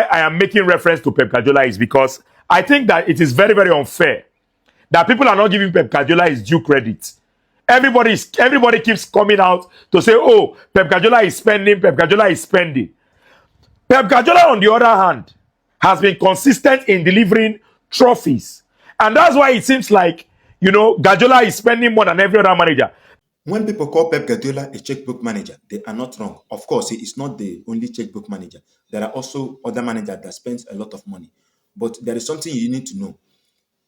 I am making reference to Pep Guardiola is because I think that it is very, very unfair that people are not giving Pep Guardiola his due credit. Everybody keeps coming out to say, oh, Pep Guardiola is spending, Pep Guardiola is spending. Pep Guardiola, on the other hand, has been consistent in delivering trophies. And that's why it seems like, Guardiola is spending more than every other manager. When people call Pep Guardiola a checkbook manager, they are not wrong. Of course, he is not the only checkbook manager. There are also other managers that spend a lot of money. But there is something you need to know.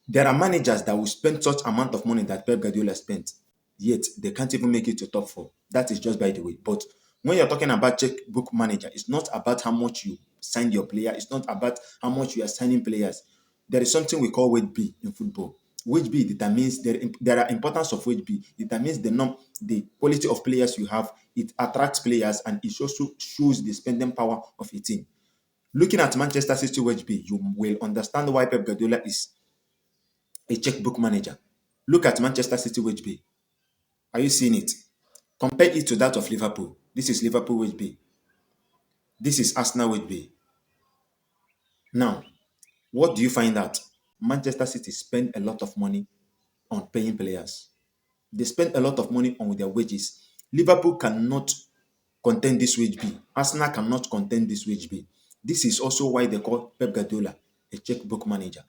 There are managers that will spend such amount of money that Pep Guardiola spent, yet they can't even make it to top four. That is just by the way. But when you're talking about checkbook manager, it's not about how much you sign your player. It's not about how much you are signing players. There is something we call weight B in football. Weight B determines there are importance of weight B. It determines the quality of players you have. It attracts players and it also shows the spending power of a team. Looking at Manchester City weight B, you will understand why Pep Guardiola is a checkbook manager. Look at Manchester City wage bill. Are you seeing it? Compare it to that of Liverpool. This is Liverpool wage bill. This is Arsenal wage bill. Now, what do you find out? Manchester City spend a lot of money on paying players. They spend a lot of money on their wages. Liverpool cannot contain this wage bill. Arsenal cannot contain this wage bill. This is also why they call Pep Guardiola a checkbook manager.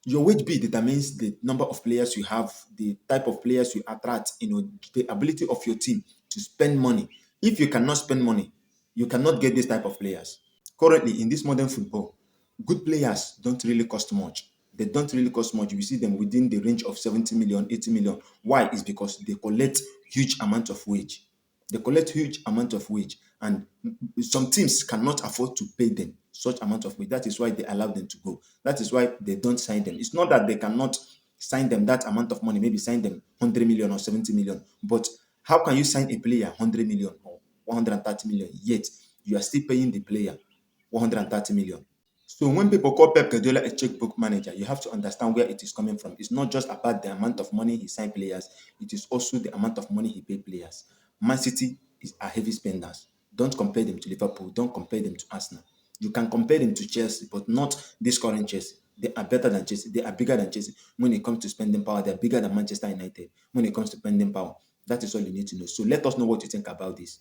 Your wage bill determines the number of players you have, the type of players you attract, the ability of your team to spend money. If you cannot spend money, you cannot get this type of players. Currently, in this modern football, good players don't really cost much. They don't really cost much. You see them within the range of 70 million, 80 million. Why? It's because they collect huge amount of wage. They collect huge amount of wage, and some teams cannot afford to pay them such amount of wage. That is why they allow them to go. That is why they don't sign them. It's not that they cannot sign them that amount of money, maybe sign them 100 million or 70 million. But how can you sign a player 100 million or 130 million, yet you are still paying the player 130 million? So when people call Pep Guardiola a checkbook manager, you have to understand where it is coming from. It's not just about the amount of money he signed players, it is also the amount of money he paid players. Man City are heavy spenders. Don't compare them to Liverpool. Don't compare them to Arsenal. You can compare them to Chelsea, but not this current Chelsea. They are better than Chelsea. They are bigger than Chelsea. When it comes to spending power, they are bigger than Manchester United. When it comes to spending power, that is all you need to know. So let us know what you think about this.